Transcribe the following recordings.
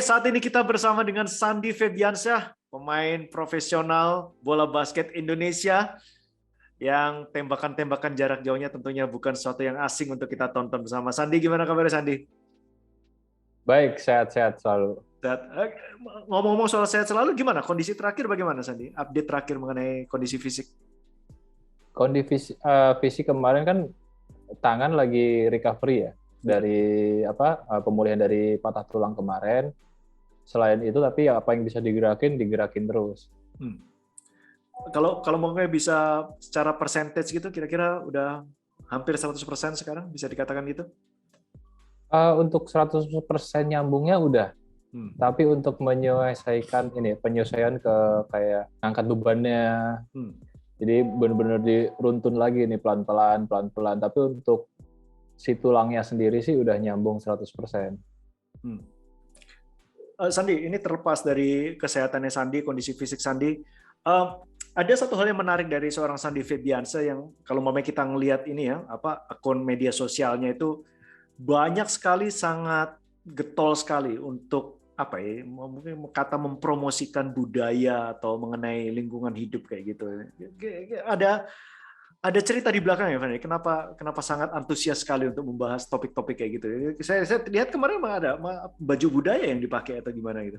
saat ini kita bersama dengan Sandy Febiansyah, pemain profesional bola basket Indonesia yang tembakan-tembakan jarak jauhnya tentunya bukan sesuatu yang asing untuk kita tonton bersama. Sandy, gimana kabarnya Sandy? Baik, sehat-sehat selalu. Sehat. Ngomong-ngomong soal sehat selalu, gimana? Kondisi terakhir bagaimana Sandy? Update terakhir mengenai kondisi fisik. Kondisi fisik kemarin kan tangan lagi recovery ya dari pemulihan dari patah tulang kemarin. Selain itu tapi apa yang bisa digerakin terus. Kalau mungkin bisa secara percentage gitu, kira-kira udah hampir 100% sekarang, bisa dikatakan gitu? Untuk 100% nyambungnya udah. Tapi untuk penyesuaian ke kayak angkat bebannya. Jadi benar-benar diruntun lagi nih pelan-pelan. Tapi untuk si tulangnya sendiri sih udah nyambung 100%. Sandy, ini terlepas dari kesehatannya Sandy, kondisi fisik Sandy, ada satu hal yang menarik dari seorang Sandy Febiansyah yang kalau kita ngelihat ini ya, akun media sosialnya itu banyak sekali, sangat getol sekali untuk mungkin kata mempromosikan budaya atau mengenai lingkungan hidup kayak gitu. Ada cerita di belakang ya, Fanny? Kenapa sangat antusias sekali untuk membahas topik-topik kayak gitu? Saya lihat kemarin memang ada baju budaya yang dipakai atau gimana gitu.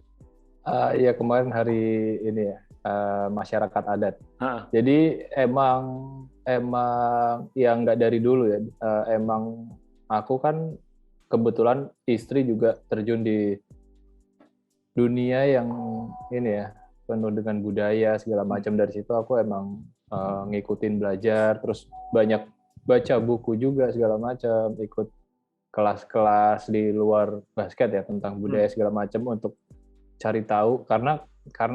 Iya, kemarin hari ini ya, masyarakat adat. Jadi emang yang nggak dari dulu ya. Emang aku kan kebetulan istri juga terjun di dunia yang ini ya, penuh dengan budaya segala macam. Dari situ aku emang ngikutin belajar, terus banyak baca buku juga segala macam, ikut kelas-kelas di luar basket ya tentang budaya segala macam untuk cari tahu, karena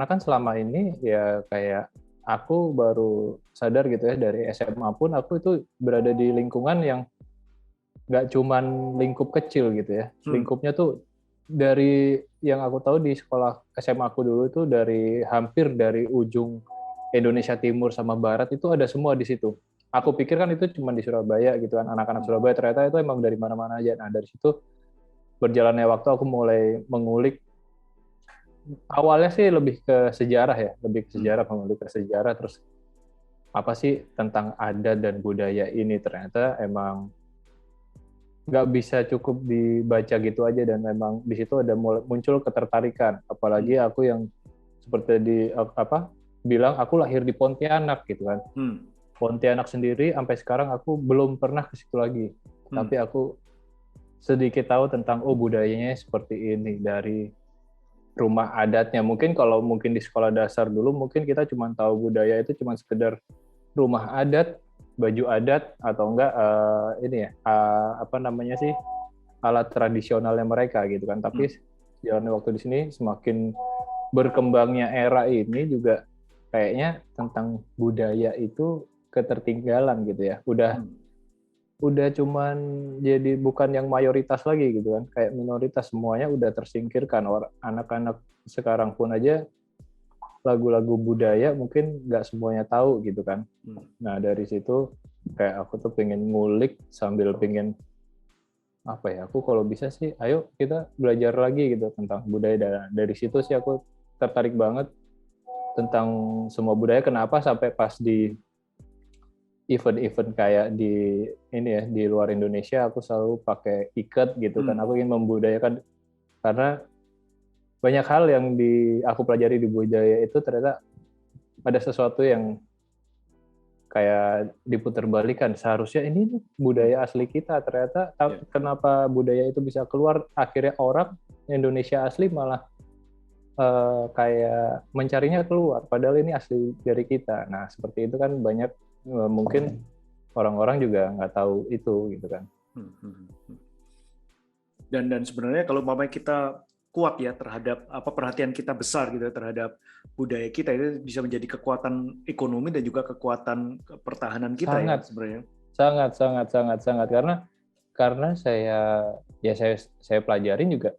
kan selama ini ya kayak aku baru sadar gitu ya, dari SMA pun aku itu berada di lingkungan yang nggak cuman lingkup kecil gitu ya. Lingkupnya tuh dari yang aku tahu di sekolah SMA aku dulu itu hampir dari ujung Indonesia Timur sama Barat itu ada semua di situ. Aku pikir kan itu cuma di Surabaya gitu kan, anak-anak Surabaya, ternyata itu emang dari mana-mana aja. Nah dari situ berjalannya waktu aku mulai mengulik. Awalnya sih lebih ke sejarah ya, mengulik ke sejarah, terus apa sih tentang adat dan budaya ini, ternyata emang nggak bisa cukup dibaca gitu aja, dan memang di situ ada muncul ketertarikan. Apalagi aku yang seperti bilang aku lahir di Pontianak gitu kan. Pontianak sendiri sampai sekarang aku belum pernah ke situ lagi. Tapi aku sedikit tahu tentang budayanya seperti ini dari rumah adatnya. Mungkin di sekolah dasar dulu mungkin kita cuma tahu budaya itu cuma sekedar rumah adat, baju adat, atau enggak alat tradisionalnya mereka gitu kan. Tapi jalannya waktu di sini semakin berkembangnya era ini juga kayaknya tentang budaya itu ketertinggalan gitu ya. Udah cuman jadi bukan yang mayoritas lagi gitu kan, kayak minoritas, semuanya udah tersingkirkan. Anak-anak sekarang pun aja lagu-lagu budaya mungkin nggak semuanya tahu gitu kan. Nah dari situ kayak aku tuh pengen ngulik sambil pengen aku kalau bisa sih ayo kita belajar lagi gitu tentang budaya. Dari situ sih aku tertarik banget tentang semua budaya. Kenapa sampai pas di event-event kayak di luar Indonesia aku selalu pakai ikat gitu kan. Aku ingin membudayakan, karena banyak hal yang aku pelajari di budaya itu ternyata ada sesuatu yang kayak diputerbalikan. Seharusnya ini budaya asli kita, ternyata kenapa budaya itu bisa keluar, akhirnya orang Indonesia asli malah kayak mencarinya keluar, padahal ini asli dari kita. Nah seperti itu kan banyak mungkin orang-orang juga nggak tahu itu gitu kan. Dan sebenarnya kalau kita kuat ya terhadap perhatian kita besar gitu terhadap budaya kita, itu bisa menjadi kekuatan ekonomi dan juga kekuatan pertahanan kita. Sangat, ya sebenarnya. Sangat karena saya pelajarin juga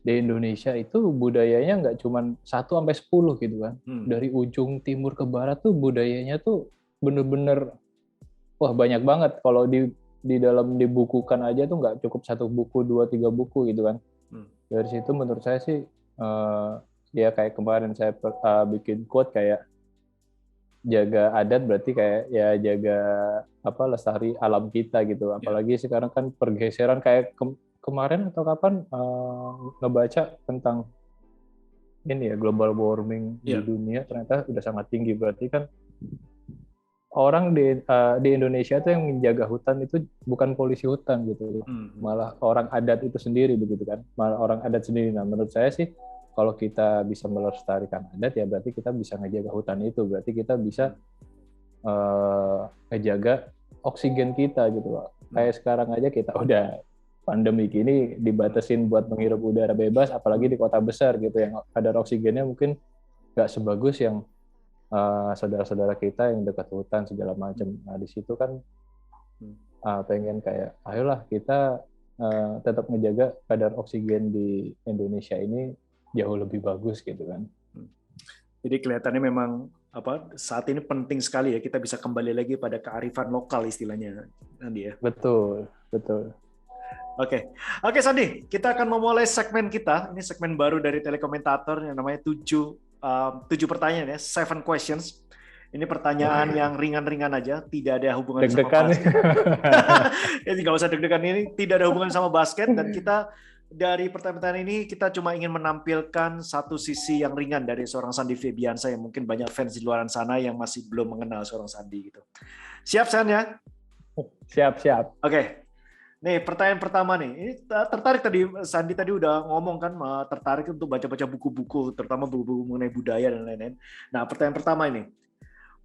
di Indonesia itu budayanya nggak cuma 1-10 gitu kan. Dari ujung timur ke barat tuh budayanya tuh bener-bener banyak banget. Kalau di dalam dibukukan aja tuh nggak cukup 1 buku, 2-3 buku gitu kan. Dari situ menurut saya sih Ya kayak kemarin saya bikin quote kayak jaga adat berarti kayak ya jaga lestari alam kita gitu. Apalagi sekarang kan pergeseran kayak kemarin atau kapan ngebaca tentang ini ya global warming di dunia ternyata udah sangat tinggi, berarti kan orang di Indonesia tuh yang menjaga hutan itu bukan polisi hutan gitu, malah orang adat itu sendiri begitu kan, malah orang adat sendiri. Nah menurut saya sih kalau kita bisa melestarikan adat ya berarti kita bisa ngejaga hutan itu, berarti kita bisa ngejaga oksigen kita gitu loh. Kayak sekarang aja kita udah pandemi gini dibatasin buat menghirup udara bebas, apalagi di kota besar gitu yang kadar oksigennya mungkin nggak sebagus yang saudara-saudara kita yang dekat hutan segala macam. Nah di situ kan pengen kayak ayolah kita tetap menjaga kadar oksigen di Indonesia ini jauh lebih bagus gitu kan. Jadi kelihatannya memang saat ini penting sekali ya kita bisa kembali lagi pada kearifan lokal istilahnya, Sandi ya. Betul, betul. Oke, Sandi, kita akan memulai segmen kita. Ini segmen baru dari Telekomentator yang namanya 7 pertanyaan ya, 7 questions. Ini pertanyaan yang ringan-ringan aja, tidak ada hubungan sama basket. Jadi nggak usah deg-degan, ini tidak ada hubungan sama basket, dan kita dari pertanyaan ini kita cuma ingin menampilkan satu sisi yang ringan dari seorang Sandi Febiansa yang mungkin banyak fans di luar sana yang masih belum mengenal seorang Sandi gitu. Siap San ya? Siap. Oke. Nih pertanyaan pertama nih, ini tertarik tadi Sandi tadi udah ngomong kan tertarik untuk baca-baca buku-buku, terutama buku-buku mengenai budaya dan lain-lain. Nah pertanyaan pertama ini,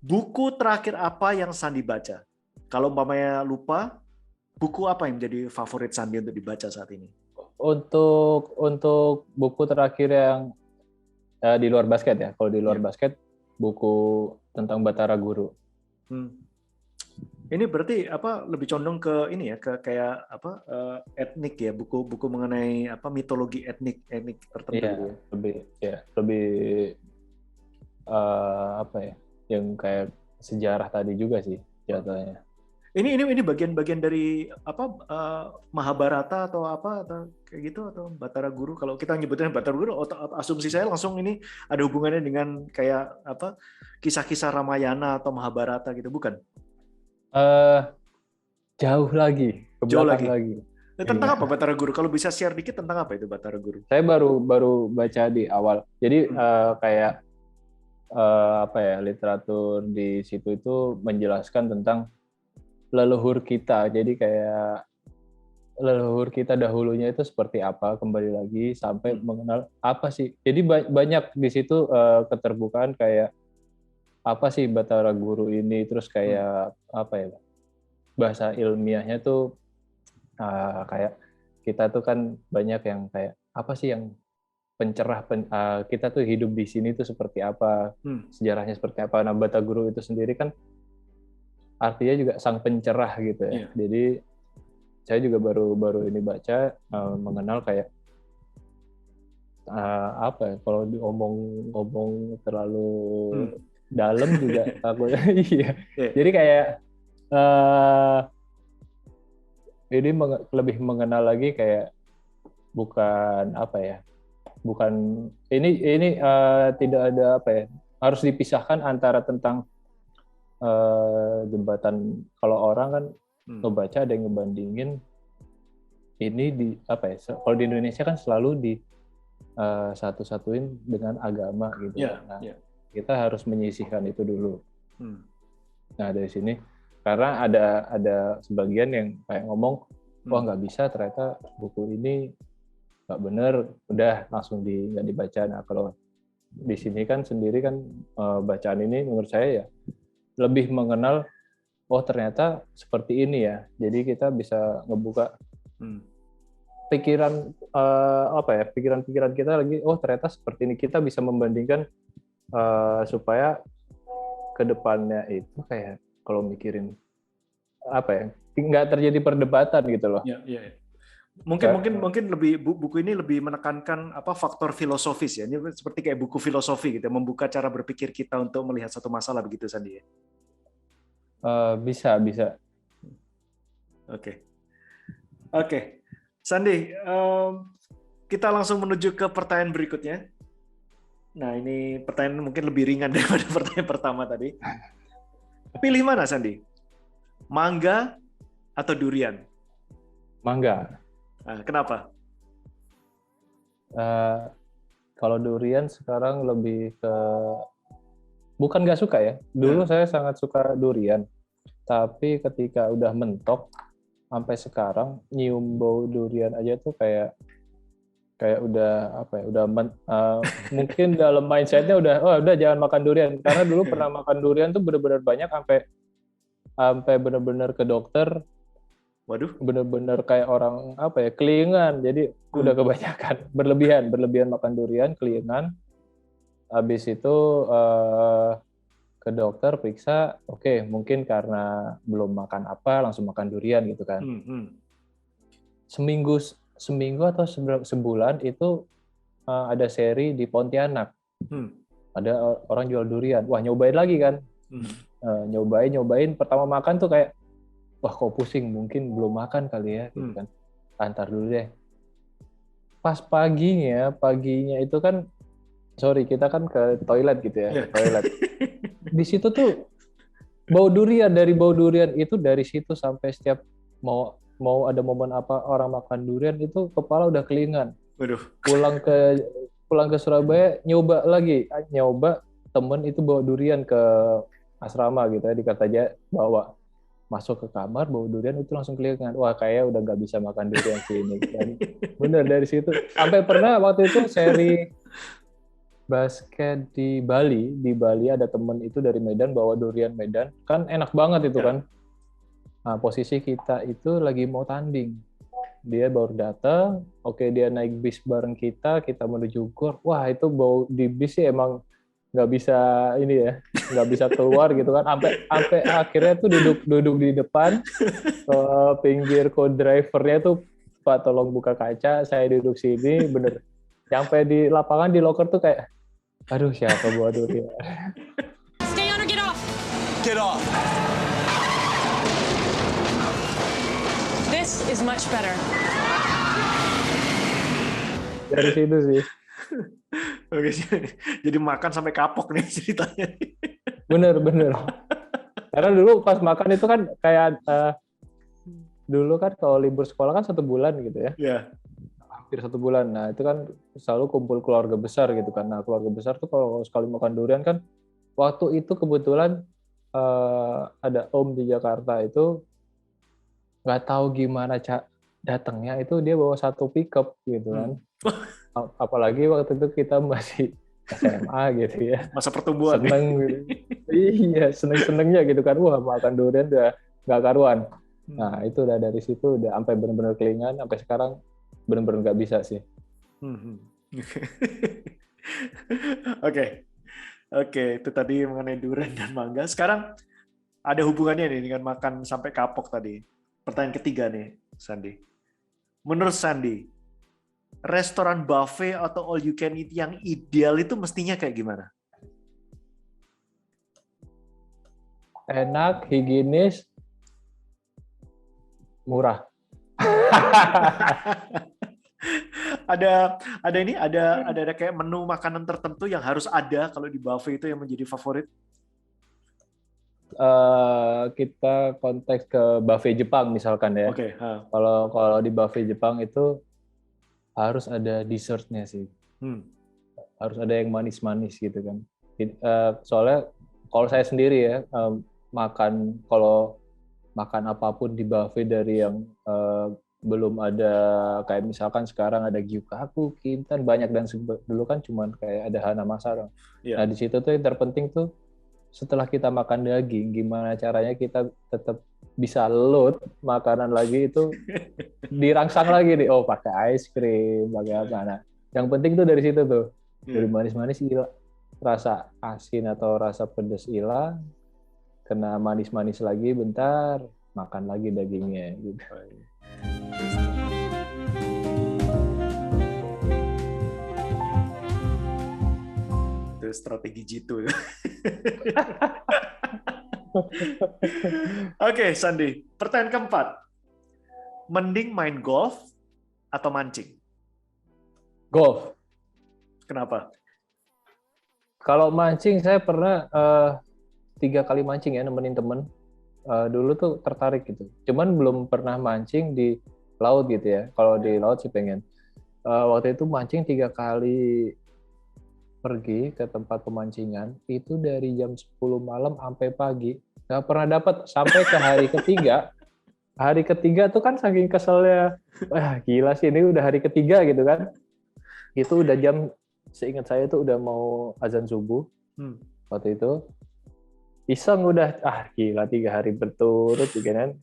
buku terakhir apa yang Sandi baca? Kalau umpamanya lupa, buku apa yang menjadi favorit Sandi untuk dibaca saat ini? Untuk buku terakhir yang di luar basket ya, kalau di luar basket buku tentang Batara Guru. Ini berarti lebih condong ke ini ya, ke kayak etnik ya, buku-buku mengenai mitologi etnik tertentu gitu ya. Lebih yang kayak sejarah tadi juga sih jatuhnya. Ini bagian-bagian dari Mahabharata atau kayak gitu, atau Batara Guru? Kalau kita nyebutnya Batara Guru, asumsi saya langsung ini ada hubungannya dengan kayak kisah-kisah Ramayana atau Mahabharata gitu, bukan? Jauh lagi, ke belakang lagi. Tentang apa Batara Guru? Kalau bisa share dikit tentang apa itu Batara Guru? Saya baru baca di awal. Jadi kayak literatur di situ itu menjelaskan tentang leluhur kita. Jadi kayak leluhur kita dahulunya itu seperti apa, kembali lagi sampai mengenal apa sih. Jadi banyak di situ keterbukaan kayak apa sih Batara Guru ini, terus kayak bahasa ilmiahnya tuh kayak kita tuh kan banyak yang kayak apa sih yang pencerah kita tuh hidup di sini tuh seperti apa, sejarahnya seperti apa. Nah Batara Guru itu sendiri kan artinya juga sang pencerah gitu ya. Jadi saya juga baru ini baca mengenal kayak kalau diomong terlalu dalam juga aku iya. Jadi kayak ini lebih mengenal lagi kayak bukan ini tidak ada harus dipisahkan antara tentang jembatan. Kalau orang kan ngebaca ada yang ngebandingin ini kalau di Indonesia kan selalu di satu-satuin dengan agama gitu. Kita harus menyisihkan itu dulu. Nah dari sini karena ada sebagian yang kayak ngomong wah nggak bisa, ternyata buku ini nggak bener, udah langsung nggak dibaca. Nah kalau di sini kan sendiri kan bacaan ini menurut saya ya lebih mengenal ternyata seperti ini ya. Jadi kita bisa ngebuka pikiran pikiran kita lagi, ternyata seperti ini. Kita bisa membandingkan supaya kedepannya itu kayak kalau mikirin nggak terjadi perdebatan gitu loh. Mungkin lebih buku ini lebih menekankan faktor filosofis ya. Ini seperti kayak buku filosofi gitu, membuka cara berpikir kita untuk melihat satu masalah begitu Sandi. Bisa. Oke. Sandi, kita langsung menuju ke pertanyaan berikutnya. Nah, ini pertanyaan mungkin lebih ringan daripada pertanyaan pertama tadi. Pilih mana, Sandi? Mangga atau durian? Mangga. Nah, kenapa? Kalau durian sekarang lebih ke, bukan nggak suka ya. Dulu saya sangat suka durian, tapi ketika udah mentok sampai sekarang nyium bau durian aja tuh kayak udah apa ya, mungkin dalam mindsetnya udah jangan makan durian, karena dulu pernah makan durian tuh benar-benar banyak sampai benar-benar ke dokter. Waduh, bener-bener kayak orang apa ya, kelingan, jadi udah kebanyakan, berlebihan makan durian, kelingan. Habis itu ke dokter periksa, oke, mungkin karena belum makan apa langsung makan durian gitu kan. Seminggu atau sebulan itu ada seri di Pontianak, ada orang jual durian, wah nyobain lagi kan. Nyobain pertama makan tuh kayak, wah kok pusing, mungkin belum makan kali ya gitu kan, antar dulu deh. Pas paginya itu kan, kita kan ke toilet gitu ya, toilet. Di situ tuh bau durian, dari situ sampai setiap mau ada momen apa orang makan durian itu kepala udah kelingan. Waduh. Pulang ke Surabaya nyoba temen itu bawa durian ke asrama gitu ya, di Kertajaya, bawa masuk ke kamar bau durian itu langsung kelingan. Wah, kayak udah nggak bisa makan durian sih ini. Dan bener dari situ sampai pernah waktu itu seri basket di Bali ada temen itu dari Medan bawa durian Medan, kan enak banget itu kan. Nah, posisi kita itu lagi mau tanding, dia baru datang, dia naik bis bareng kita menuju gor. Wah, itu bau di bis sih emang nggak bisa keluar gitu kan, sampai akhirnya tuh duduk di depan, ke pinggir co-drivernya tuh, Pak tolong buka kaca, saya duduk sini, bener. Sampai di lapangan di locker tuh kayak, aduh siapa bawa durian. Stay on or get off. Get off. This is much better. Dari situ sih. Oke, jadi makan sampai kapok nih ceritanya. Bener. Karena dulu pas makan itu kan kayak dulu kan kalau libur sekolah kan 1 bulan gitu ya. Iya. Hampir 1 bulan. Nah itu kan selalu kumpul keluarga besar gitu kan. Nah keluarga besar tuh kalau sekali makan durian kan, waktu itu kebetulan ada om di Jakarta itu nggak tahu gimana datangnya, itu dia bawa 1 pickup gitu kan. Apalagi waktu itu kita masih SMA gitu ya. Masa pertumbuhan. Seneng gitu. Iya, seneng-senengnya gitu kan. Wah, makan durian udah nggak karuan. Nah, itu udah dari situ udah sampai benar-benar kelingan, sampai sekarang benar-benar nggak bisa sih. Oke, itu tadi mengenai durian dan mangga. Sekarang ada hubungannya nih dengan makan sampai kapok tadi. Pertanyaan ketiga nih, Sandi. Menurut Sandi, restoran buffet atau all you can eat yang ideal itu mestinya kayak gimana? Enak, higienis, murah. ada kayak menu makanan tertentu yang harus ada kalau di buffet itu yang menjadi favorit? Kita konteks ke buffet Jepang misalkan ya. Kalau di buffet Jepang itu harus ada dessertnya sih. Harus ada yang manis-manis gitu kan. Soalnya kalau saya sendiri ya, kalau makan apapun di buffet dari yang belum ada, kayak misalkan sekarang ada gyukaku, kintan, banyak, dan dulu kan cuman kayak ada hana masara. Nah di situ tuh yang terpenting tuh, setelah kita makan daging, gimana caranya kita tetap bisa load makanan lagi itu, dirangsang lagi nih, pakai ice cream, pakai apa. Nah, yang penting tuh dari situ tuh, dari manis-manis hilang, rasa asin atau rasa pedas hilang, kena manis-manis lagi bentar, makan lagi dagingnya gitu. Itu strategi jitu. Oke, Sandi. Pertanyaan keempat. Mending main golf atau mancing? Golf. Kenapa? Kalau mancing saya pernah 3 kali mancing ya, nemenin temen. Dulu tuh tertarik gitu. Cuman belum pernah mancing di laut gitu ya. Kalau di laut sih pengen. Waktu itu mancing 3 kali pergi ke tempat pemancingan. Itu dari jam 10 malam sampai pagi. Nggak pernah dapat sampai ke hari ketiga. Hari ketiga tuh kan saking keselnya. Wah gila sih ini udah hari ketiga gitu kan. Itu udah jam, seingat saya itu udah mau azan subuh. Waktu itu iseng udah, gila 3 hari berturut gitu kan,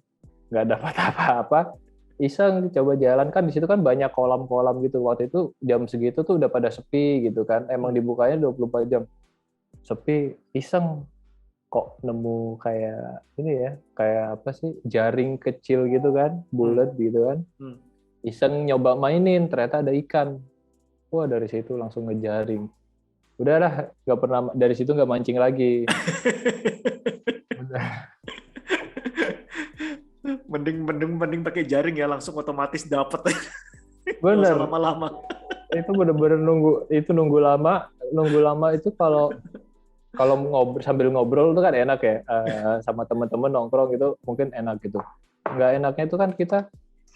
nggak dapat apa-apa. Iseng coba jalan, kan di situ kan banyak kolam-kolam gitu. Waktu itu jam segitu tuh udah pada sepi gitu kan, emang dibukanya 24 jam. Sepi, iseng kok nemu kayak ini ya, kayak apa sih, jaring kecil gitu kan, bulat gitu kan. Iseng nyoba mainin, ternyata ada ikan. Wah dari situ langsung ngejaring. Udahlah, nggak pernah, dari situ nggak mancing lagi. mending pakai jaring ya, langsung otomatis dapet. Bener. Lama-lama. Itu bener-bener nunggu lama itu kalau sambil ngobrol itu kan enak ya, sama teman-teman nongkrong gitu mungkin enak gitu. Nggak enaknya itu kan kita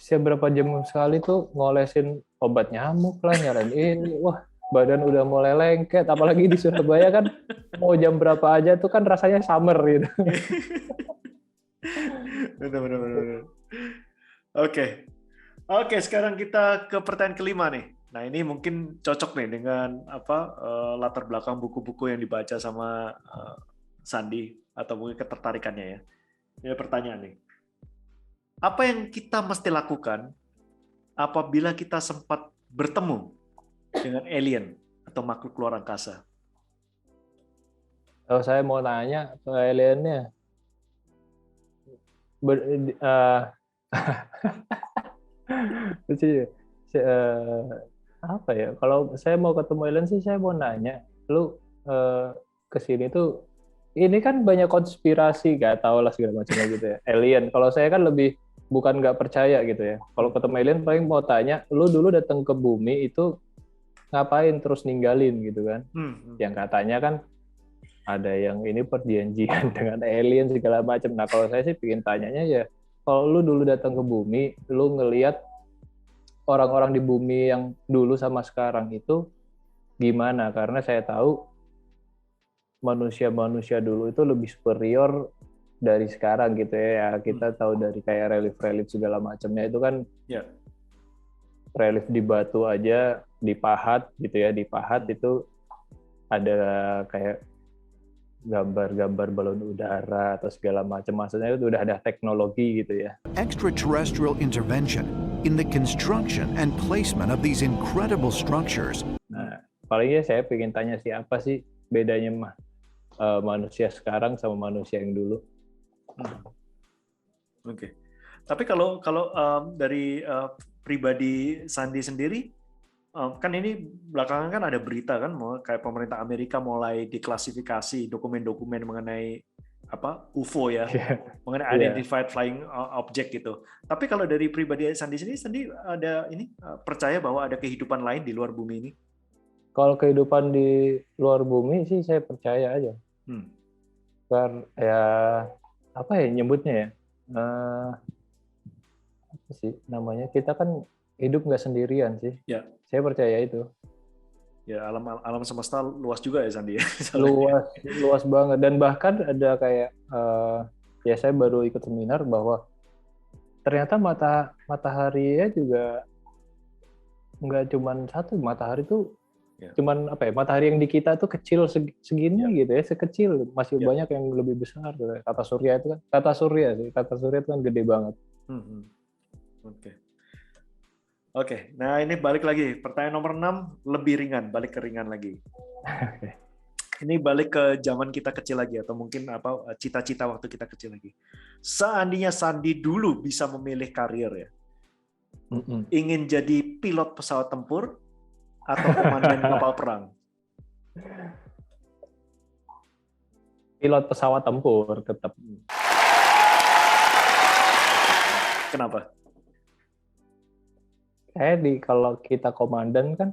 setiap berapa jam sekali tuh ngolesin obat nyamuk lah, nyarain ini, wah badan udah mulai lengket, apalagi di Surabaya kan mau jam berapa aja tuh kan rasanya summer gitu. Benar. Oke, sekarang kita ke pertanyaan kelima nih. Nah ini mungkin cocok nih dengan latar belakang buku-buku yang dibaca sama Sandi atau mungkin ketertarikannya ya. Ini pertanyaan nih. Apa yang kita mesti lakukan apabila kita sempat bertemu dengan alien atau makhluk luar angkasa? Kalau saya mau nanya ke aliennya, apa ya? Kalau saya mau ketemu alien sih saya mau nanya, lu kesini tuh, ini kan banyak konspirasi, gak tau lah segala macamnya gitu ya. Alien. Kalau saya kan lebih bukan nggak percaya gitu ya. Kalau ketemu alien paling mau tanya, lu dulu datang ke bumi itu ngapain terus ninggalin gitu kan? Yang katanya kan ada yang ini perjanjian dengan alien segala macam. Nah kalau saya sih pengen tanyanya ya, kalau lu dulu datang ke bumi, lu ngelihat orang-orang di bumi yang dulu sama sekarang itu gimana? Karena saya tahu manusia-manusia dulu itu lebih superior dari sekarang gitu ya. Kita tahu dari kayak relief segala macamnya itu kan, relief di batu aja dipahat gitu ya, dipahat itu ada kayak gambar-gambar balon udara atau segala macam, maksudnya itu udah ada teknologi gitu ya. Extraterrestrial intervention in the construction and placement of these incredible structures. Nah, palingnya saya pengen tanya sih, apa sih bedanya manusia sekarang sama manusia yang dulu? Oke. Tapi kalau dari pribadi Sandi sendiri, kan ini belakangan kan ada berita kan, kayak pemerintah Amerika mulai diklasifikasi dokumen-dokumen mengenai UFO ya, mengenai identified flying object gitu. Tapi kalau dari pribadi Sandi sendiri, Sandi ada percaya bahwa ada kehidupan lain di luar bumi ini? Kalau kehidupan di luar bumi sih saya percaya aja. Karena ya apa ya nyebutnya ya, apa sih namanya, kita kan hidup nggak sendirian sih. Ya. Saya percaya itu. Ya, alam semesta luas juga ya Sandi. Luas banget, dan bahkan ada kayak ya saya baru ikut seminar bahwa ternyata matahari ya juga nggak cuman satu. Matahari tuh cuman matahari yang di kita tuh kecil segini gitu ya, sekecil, masih banyak yang lebih besar. Tata surya itu kan gede banget. Oke, nah ini balik lagi, pertanyaan nomor 6 lebih ringan, balik ke ringan lagi. Ini balik ke zaman kita kecil lagi, atau mungkin cita-cita waktu kita kecil lagi. Seandainya Sandi dulu bisa memilih karir ya, ingin jadi pilot pesawat tempur atau komandan kapal perang? Pilot pesawat tempur tetap. Kenapa? Kalau kita komandan kan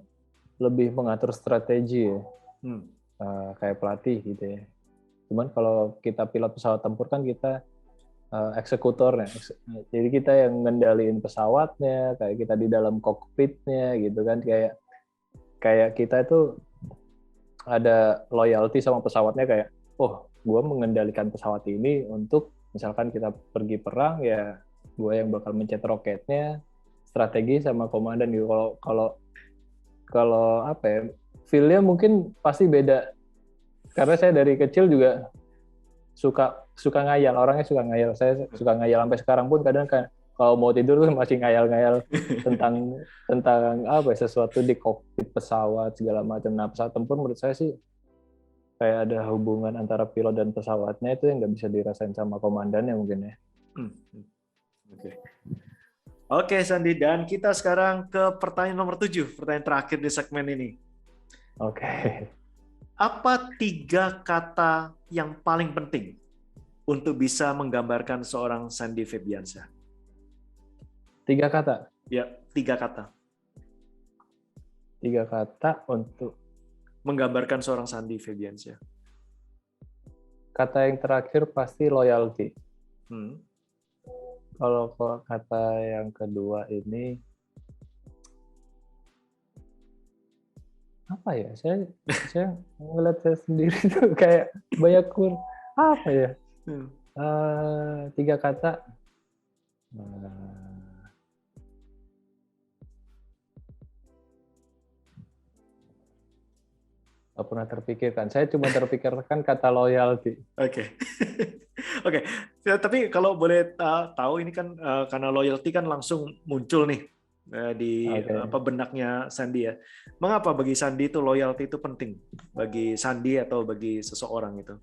lebih mengatur strategi ya, kayak pelatih gitu ya. Cuman kalau kita pilot pesawat tempur kan kita eksekutornya, jadi kita yang ngendaliin pesawatnya, kayak kita di dalam kokpitnya gitu kan, kayak kita itu ada loyalty sama pesawatnya, kayak gue mengendalikan pesawat ini untuk misalkan kita pergi perang ya, gue yang bakal mencet roketnya, strategi sama komandan gitu. Kalau apa ya, feel-nya mungkin pasti beda. Karena saya dari kecil juga suka ngayal, orangnya suka ngayal. Saya suka ngayal sampai sekarang pun kadang kan kalau mau tidur tuh masih ngayal-ngayal tentang apa ya, sesuatu di kokpit pesawat segala macam. Nah, pesawat tempur menurut saya sih kayak ada hubungan antara pilot dan pesawatnya itu yang nggak bisa dirasain sama komandannya mungkin ya. Oke, Sandi, dan kita sekarang ke pertanyaan nomor 7, pertanyaan terakhir di segmen ini. Oke. Apa 3 kata yang paling penting untuk bisa menggambarkan seorang Sandy Febiansyah? 3 kata? Ya, 3 kata. 3 kata untuk menggambarkan seorang Sandy Febiansyah. Kata yang terakhir pasti loyalty. Kalau kata yang kedua ini apa ya? Saya ngeliat saya sendiri tuh kayak banyak apa ya? 3 kata. Gak pernah terpikirkan. Saya cuma terpikirkan kata loyalty. Oke. Oke. Tapi kalau boleh tahu ini kan karena loyalty kan langsung muncul nih di benaknya Sandy ya. Mengapa bagi Sandy itu loyalty itu penting bagi Sandy atau bagi seseorang itu?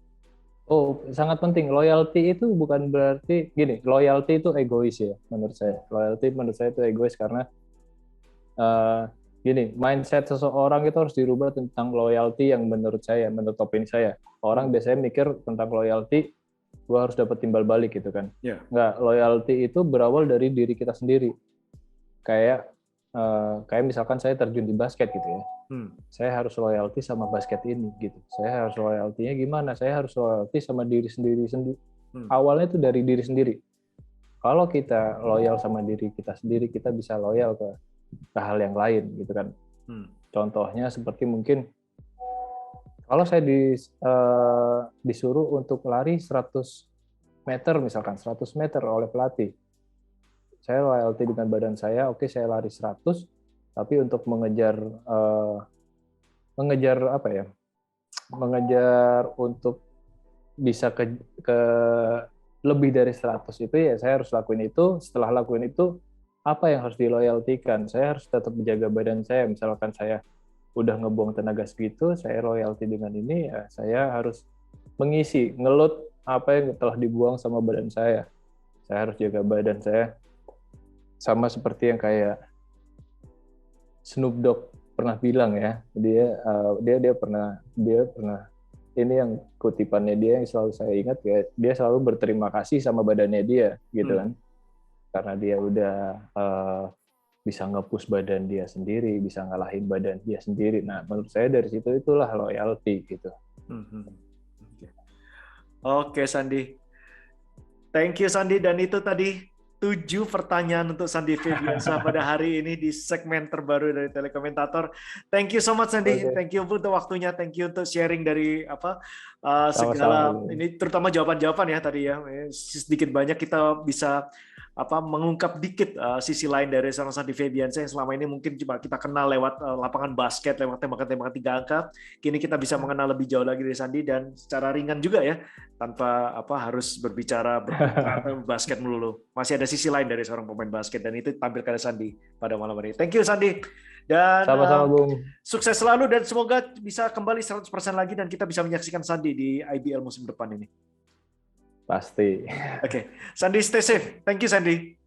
Oh, sangat penting. Loyalty itu bukan berarti gini. Loyalty itu egois ya menurut saya. Loyalty menurut saya itu egois karena gini, mindset seseorang itu harus dirubah tentang loyalty yang menurut opini saya. Orang biasanya mikir tentang loyalty, gue harus dapat timbal balik gitu kan. Yeah. Nggak, loyalty itu berawal dari diri kita sendiri. Kayak misalkan saya terjun di basket gitu ya. Saya harus loyalty sama basket ini gitu. Saya harus loyalty-nya gimana? Saya harus loyalty sama diri sendiri. Awalnya itu dari diri sendiri. Kalau kita loyal sama diri kita sendiri, kita bisa loyal ke hal yang lain gitu kan. Contohnya seperti mungkin kalau saya disuruh untuk lari 100 meter misalkan, 100 meter oleh pelatih. Saya loyalty dengan badan saya, oke saya lari 100, tapi untuk mengejar apa ya? Mengejar untuk bisa ke lebih dari 100 itu ya saya harus lakuin itu. Setelah lakuin itu apa yang harus diloyaltikan? Saya harus tetap menjaga badan saya. Misalkan saya udah ngebuang tenaga segitu, saya loyalty dengan ini, ya saya harus mengisi, ngelut apa yang telah dibuang sama badan saya. Saya harus jaga badan saya. Sama seperti yang kayak Snoop Dogg pernah bilang ya, dia pernah ini yang kutipannya dia yang selalu saya ingat ya, dia selalu berterima kasih sama badannya dia gitu kan. Karena dia udah bisa nge-push badan dia sendiri, bisa ngalahin badan dia sendiri. Nah, menurut saya dari situ itulah loyalty gitu. Oke, Sandy. Thank you, Sandy. Dan itu tadi 7 pertanyaan untuk Sandy Febiansyah pada hari ini di segmen terbaru dari Telekomentator. Thank you so much, Sandy. Thank you untuk waktunya. Thank you untuk sharing dari segala ini, terutama jawaban-jawaban ya tadi ya. Sedikit banyak kita bisa mengungkap dikit sisi lain dari seorang Sandy Febiansyah yang selama ini mungkin cuma kita kenal lewat lapangan basket, lewat tembakan-tembakan 3 angka. Kini kita bisa mengenal lebih jauh lagi dari Sandy dan secara ringan juga ya, tanpa harus berbicara basket melulu. Masih ada sisi lain dari seorang pemain basket dan itu tampilkan oleh Sandy pada malam hari. Thank you, Sandy. Dan sama-sama, Bung. Sukses selalu dan semoga bisa kembali 100% lagi dan kita bisa menyaksikan Sandy di IBL musim depan ini. Pasti. Oke. Sandy, stay safe. Thank you, Sandy.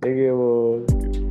Thank you, Bung.